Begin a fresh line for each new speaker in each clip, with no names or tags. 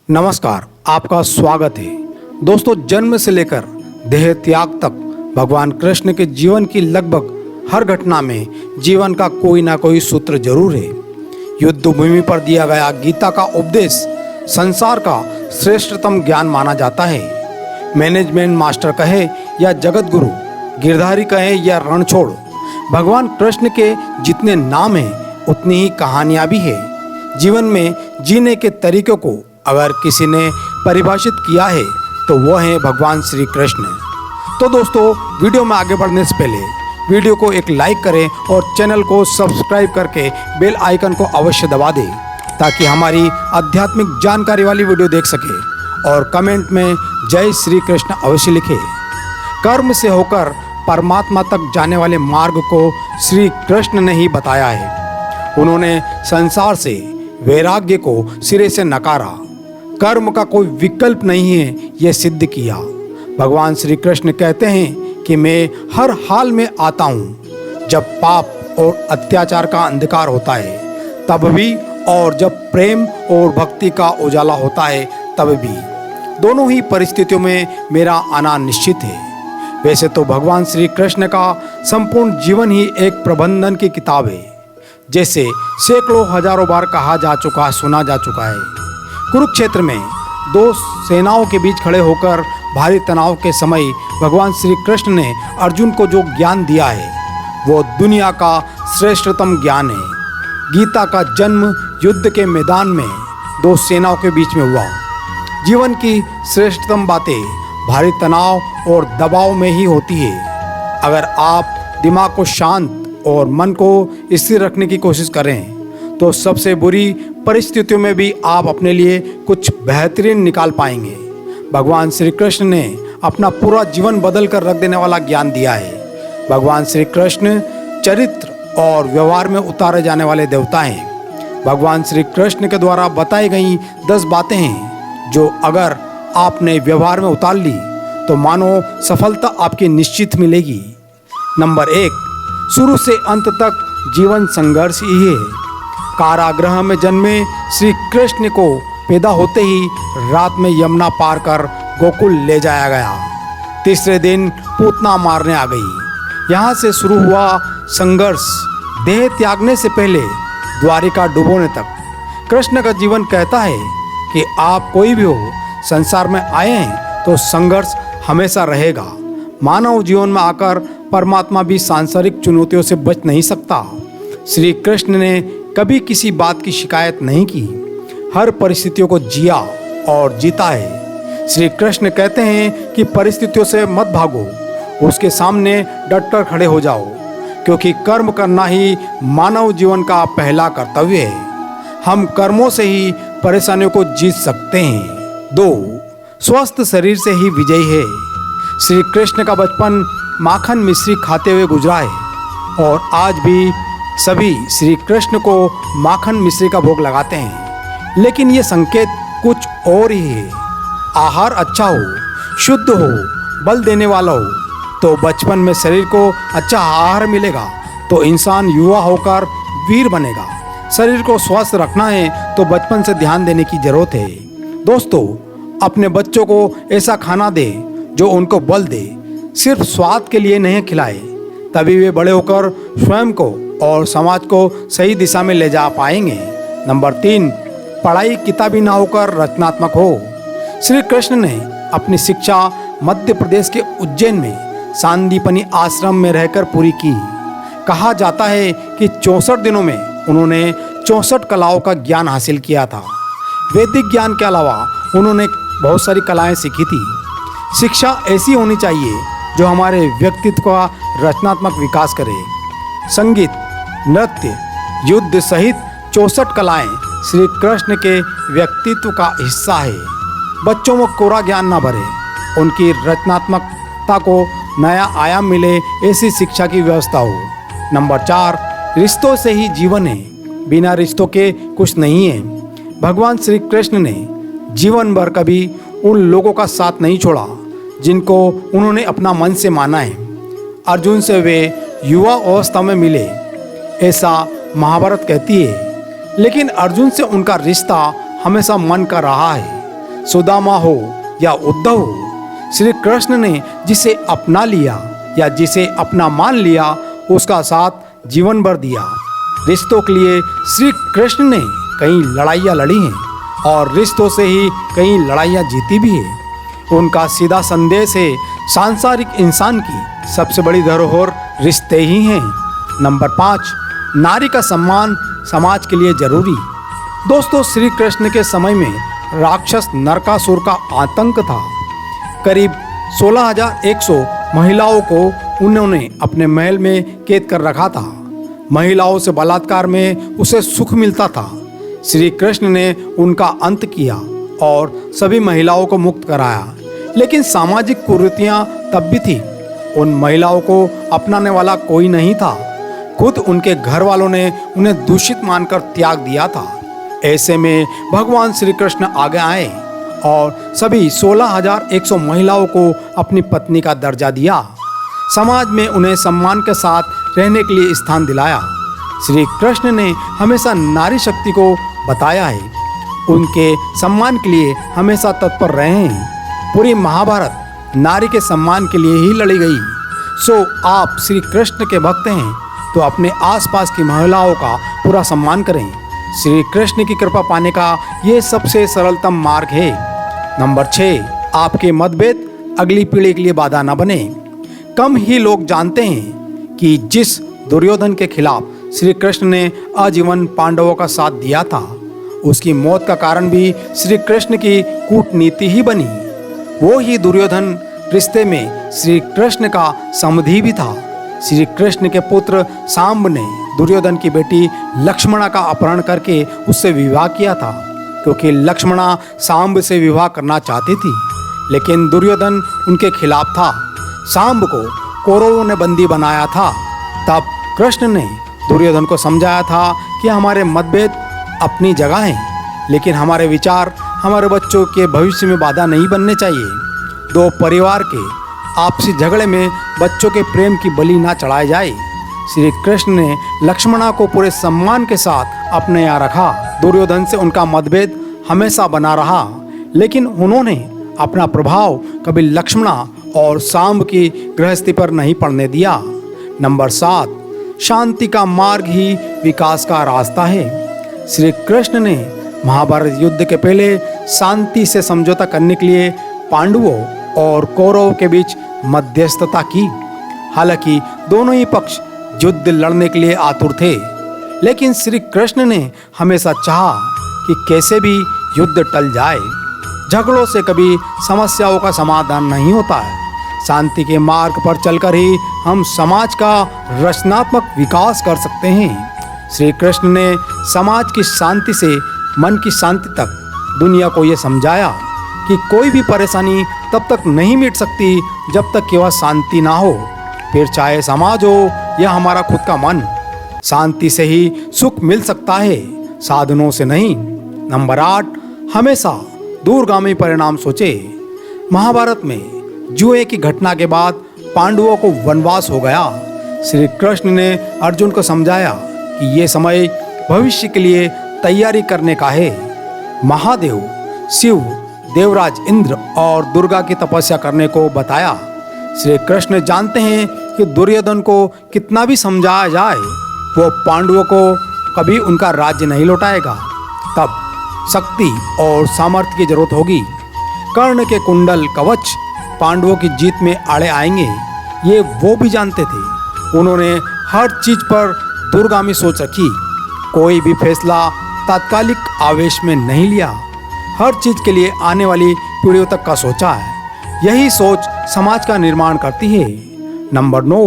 नमस्कार, आपका स्वागत है। दोस्तों, जन्म से लेकर देह त्याग तक भगवान कृष्ण के जीवन की लगभग हर घटना में जीवन का कोई ना कोई सूत्र जरूर है। युद्ध भूमि पर दिया गया गीता का उपदेश संसार का श्रेष्ठतम ज्ञान माना जाता है। मैनेजमेंट मास्टर कहे या जगत गुरु, गिरधारी कहे या रणछोड़, भगवान कृष्ण के जितने नाम हैं उतनी ही कहानियाँ भी है। जीवन में जीने के तरीकों को अगर किसी ने परिभाषित किया है तो वो है भगवान श्री कृष्ण। तो दोस्तों, वीडियो में आगे बढ़ने से पहले वीडियो को एक लाइक करें और चैनल को सब्सक्राइब करके बेल आइकन को अवश्य दबा दें ताकि हमारी आध्यात्मिक जानकारी वाली वीडियो देख सके। और कमेंट में जय श्री कृष्ण अवश्य लिखें। कर्म से होकर परमात्मा तक जाने वाले मार्ग को श्री कृष्ण ने ही बताया है। उन्होंने संसार से वैराग्य को सिरे से नकारा, कर्म का कोई विकल्प नहीं है यह सिद्ध किया। भगवान श्री कृष्ण कहते हैं कि मैं हर हाल में आता हूँ, जब पाप और अत्याचार का अंधकार होता है तब भी, और जब प्रेम और भक्ति का उजाला होता है तब भी। दोनों ही परिस्थितियों में मेरा आना निश्चित है। वैसे तो भगवान श्री कृष्ण का संपूर्ण जीवन ही एक प्रबंधन की किताब है। जैसे सैकड़ों हजारों बार कहा जा चुका, सुना जा चुका है। कुरुक्षेत्र में दो सेनाओं के बीच खड़े होकर भारी तनाव के समय भगवान श्री कृष्ण ने अर्जुन को जो ज्ञान दिया है वो दुनिया का श्रेष्ठतम ज्ञान है। गीता का जन्म युद्ध के मैदान में दो सेनाओं के बीच में हुआ। जीवन की श्रेष्ठतम बातें भारी तनाव और दबाव में ही होती है। अगर आप दिमाग को शांत और मन को स्थिर रखने की कोशिश करें तो सबसे बुरी परिस्थितियों में भी आप अपने लिए कुछ बेहतरीन निकाल पाएंगे। भगवान श्री कृष्ण ने अपना पूरा जीवन बदल कर रख देने वाला ज्ञान दिया है। भगवान श्री कृष्ण चरित्र और व्यवहार में उतारे जाने वाले देवता हैं। भगवान श्री कृष्ण के द्वारा बताई गई 10 बातें हैं जो अगर आपने व्यवहार में उतार ली तो मानो सफलता आपकी निश्चित मिलेगी। नंबर 1, शुरू से अंत तक जीवन संघर्ष ही है। कारागृह में जन्मे श्री कृष्ण को पैदा होते ही रात में यमुना पार कर गोकुल ले जाया गया। तीसरे दिन पूतना मारने आ गई। यहाँ से शुरू हुआ संघर्ष देह त्यागने से पहले द्वारिका डुबोने तक। कृष्ण का जीवन कहता है कि आप कोई भी हो, संसार में आए हैं तो संघर्ष हमेशा रहेगा। मानव जीवन में आकर परमात्मा भी सांसारिक चुनौतियों से बच नहीं सकता। श्री कृष्ण ने कभी किसी बात की शिकायत नहीं की, हर परिस्थितियों को जिया और जीता है। श्री कृष्ण कहते हैं कि परिस्थितियों से मत भागो, उसके सामने डटकर खड़े हो जाओ, क्योंकि कर्म करना ही मानव जीवन का पहला कर्तव्य है। हम कर्मों से ही परेशानियों को जीत सकते हैं। 2, स्वस्थ शरीर से ही विजयी है। श्री कृष्ण का बचपन माखन मिश्री खाते हुए गुजरा है और आज भी सभी श्री कृष्ण को माखन मिश्री का भोग लगाते हैं। लेकिन ये संकेत कुछ और ही है। आहार अच्छा हो, शुद्ध हो, बल देने वाला हो तो बचपन में शरीर को अच्छा आहार मिलेगा तो इंसान युवा होकर वीर बनेगा। शरीर को स्वस्थ रखना है तो बचपन से ध्यान देने की जरूरत है। दोस्तों, अपने बच्चों को ऐसा खाना दे जो उनको बल दे, सिर्फ स्वाद के लिए नहीं खिलाए, तभी वे बड़े होकर स्वयं को और समाज को सही दिशा में ले जा पाएंगे। नंबर 3, पढ़ाई किताबी ना होकर रचनात्मक हो। श्री कृष्ण ने अपनी शिक्षा मध्य प्रदेश के उज्जैन में सांदीपनी आश्रम में रहकर पूरी की। कहा जाता है कि 64 दिनों में उन्होंने 64 कलाओं का ज्ञान हासिल किया था। वैदिक ज्ञान के अलावा उन्होंने बहुत सारी कलाएं सीखी थी। शिक्षा ऐसी होनी चाहिए जो हमारे व्यक्तित्व का रचनात्मक विकास करे। संगीत, नृत्य, युद्ध सहित 64 कलाएं श्री कृष्ण के व्यक्तित्व का हिस्सा है। बच्चों में कोरा ज्ञान न भरे, उनकी रचनात्मकता को नया आयाम मिले, ऐसी शिक्षा की व्यवस्था हो। नंबर 4, रिश्तों से ही जीवन है, बिना रिश्तों के कुछ नहीं है। भगवान श्री कृष्ण ने जीवन भर कभी उन लोगों का साथ नहीं छोड़ा जिनको उन्होंने अपना मन से माना है। अर्जुन से वे युवा अवस्था में मिले, ऐसा महाभारत कहती है, लेकिन अर्जुन से उनका रिश्ता हमेशा मन का रहा है। सुदामा हो या उद्धव हो, श्री कृष्ण ने जिसे अपना लिया या जिसे अपना मान लिया उसका साथ जीवन भर दिया। रिश्तों के लिए श्री कृष्ण ने कई लड़ाइयाँ लड़ी हैं और रिश्तों से ही कई लड़ाइयाँ जीती भी है। उनका सीधा संदेश है सांसारिक इंसान की सबसे बड़ी धरोहर रिश्ते ही हैं। नंबर 5, नारी का सम्मान समाज के लिए जरूरी। दोस्तों, श्री कृष्ण के समय में राक्षस नरकासुर का आतंक था। करीब 16,100 महिलाओं को उन्होंने अपने महल में कैद कर रखा था। महिलाओं से बलात्कार में उसे सुख मिलता था। श्री कृष्ण ने उनका अंत किया और सभी महिलाओं को मुक्त कराया। लेकिन सामाजिक कुरीतियां तब भी थी। उन महिलाओं को अपनाने वाला कोई नहीं था। खुद उनके घर वालों ने उन्हें दूषित मानकर त्याग दिया था। ऐसे में भगवान श्री कृष्ण आगे आए और सभी 16,100 महिलाओं को अपनी पत्नी का दर्जा दिया। समाज में उन्हें सम्मान के साथ रहने के लिए स्थान दिलाया। श्री कृष्ण ने हमेशा नारी शक्ति को बताया है, उनके सम्मान के लिए हमेशा तत्पर रहे हैं। पूरी महाभारत नारी के सम्मान के लिए ही लड़ी गई। सो आप श्री कृष्ण के भक्त हैं तो अपने आसपास की महिलाओं का पूरा सम्मान करें। श्री कृष्ण की कृपा पाने का ये सबसे सरलतम मार्ग है। नंबर 6, आपके मतभेद अगली पीढ़ी के लिए बाधा न बने। कम ही लोग जानते हैं कि जिस दुर्योधन के खिलाफ श्री कृष्ण ने आजीवन पांडवों का साथ दिया था, उसकी मौत का कारण भी श्री कृष्ण की कूटनीति ही बनी। वो ही दुर्योधन रिश्ते में श्री कृष्ण का समधी भी था। श्री कृष्ण के पुत्र सांब ने दुर्योधन की बेटी लक्ष्मणा का अपहरण करके उससे विवाह किया था, क्योंकि लक्ष्मणा सांब से विवाह करना चाहती थी, लेकिन दुर्योधन उनके खिलाफ था। सांब को कौरवों ने बंदी बनाया था। तब कृष्ण ने दुर्योधन को समझाया था कि हमारे मतभेद अपनी जगह हैं, लेकिन हमारे विचार हमारे बच्चों के भविष्य में बाधा नहीं बनने चाहिए। दो परिवार के आपसी झगड़े में बच्चों के प्रेम की बलि ना चढ़ाई जाए। श्री कृष्ण ने लक्ष्मणा को पूरे सम्मान के साथ अपने यहाँ रखा। दुर्योधन से उनका मतभेद हमेशा बना रहा, लेकिन उन्होंने अपना प्रभाव कभी लक्ष्मणा और सांब की गृहस्थी पर नहीं पड़ने दिया। नंबर 7, शांति का मार्ग ही विकास का रास्ता है। श्री कृष्ण ने महाभारत युद्ध के पहले शांति से समझौता करने के लिए पांडवों और कौरवों के बीच मध्यस्थता की। हालांकि दोनों ही पक्ष युद्ध लड़ने के लिए आतुर थे, लेकिन श्री कृष्ण ने हमेशा चाहा कि कैसे भी युद्ध टल जाए। झगड़ों से कभी समस्याओं का समाधान नहीं होता है। शांति के मार्ग पर चलकर ही हम समाज का रचनात्मक विकास कर सकते हैं। श्री कृष्ण ने समाज की शांति से मन की शांति तक दुनिया को ये समझाया कि कोई भी परेशानी तब तक नहीं मिट सकती जब तक कि वह शांति ना हो, फिर चाहे समाज हो या हमारा खुद का मन। शांति से ही सुख मिल सकता है, साधनों से नहीं। नंबर 8, हमेशा दूरगामी परिणाम सोचे। महाभारत में जुए की घटना के बाद पांडवों को वनवास हो गया। श्री कृष्ण ने अर्जुन को समझाया कि ये समय भविष्य के लिए तैयारी करने का है। महादेव, शिव, देवराज इंद्र और दुर्गा की तपस्या करने को बताया। श्री कृष्ण जानते हैं कि दुर्योधन को कितना भी समझाया जाए, वो पांडवों को कभी उनका राज्य नहीं लौटाएगा। तब शक्ति और सामर्थ्य की जरूरत होगी। कर्ण के कुंडल कवच पांडवों की जीत में आड़े आएंगे, ये वो भी जानते थे। उन्होंने हर चीज पर दूरगामी सोच रखी। कोई भी फैसला तात्कालिक आवेश में नहीं लिया। हर चीज के लिए आने वाली पीढ़ियों तक का सोचा है। यही सोच समाज का निर्माण करती है। नंबर 9,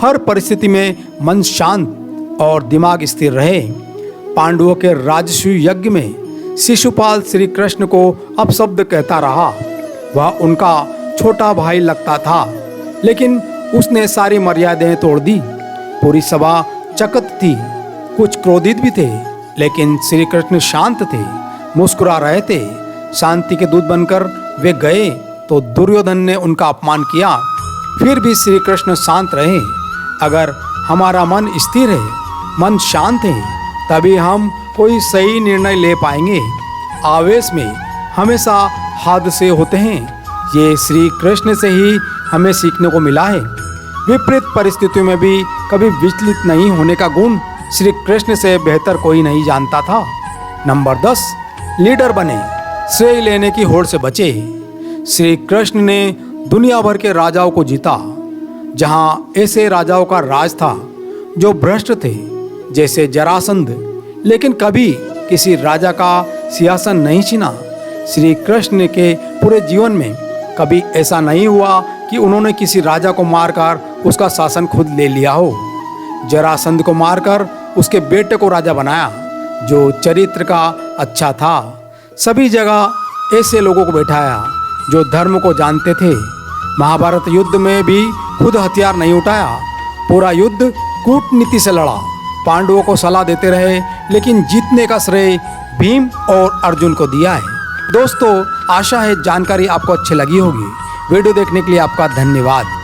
हर परिस्थिति में मन शांत और दिमाग स्थिर रहे। पांडवों के राजसूय यज्ञ में शिशुपाल श्री कृष्ण को अपशब्द कहता रहा। वह उनका छोटा भाई लगता था, लेकिन उसने सारी मर्यादाएं तोड़ दी। पूरी सभा चकित थी, कुछ क्रोधित भी थे, लेकिन श्री कृष्ण शांत थे, मुस्कुरा रहे थे। शांति के दूत बनकर वे गए तो दुर्योधन ने उनका अपमान किया, फिर भी श्री कृष्ण शांत रहे। अगर हमारा मन स्थिर है, मन शांत है, तभी हम कोई सही निर्णय ले पाएंगे। आवेश में हमेशा हादसे होते हैं, ये श्री कृष्ण से ही हमें सीखने को मिला है। विपरीत परिस्थितियों में भी कभी विचलित नहीं होने का गुण श्री कृष्ण से बेहतर कोई नहीं जानता था। नंबर 10, लीडर बने, श्रेय लेने की होड़ से बचे। श्री कृष्ण ने दुनिया भर के राजाओं को जीता। जहां ऐसे राजाओं का राज था जो भ्रष्ट थे, जैसे जरासंध, लेकिन कभी किसी राजा का सिंहासन नहीं छीना। श्री कृष्ण के पूरे जीवन में कभी ऐसा नहीं हुआ कि उन्होंने किसी राजा को मारकर उसका शासन खुद ले लिया हो। जरासंध को मारकर उसके बेटे को राजा बनाया, जो चरित्र का अच्छा था। सभी जगह ऐसे लोगों को बैठाया जो धर्म को जानते थे। महाभारत युद्ध में भी खुद हथियार नहीं उठाया, पूरा युद्ध कूटनीति से लड़ा। पांडवों को सलाह देते रहे, लेकिन जीतने का श्रेय भीम और अर्जुन को दिया है। दोस्तों, आशा है जानकारी आपको अच्छी लगी होगी। वीडियो देखने के लिए आपका धन्यवाद।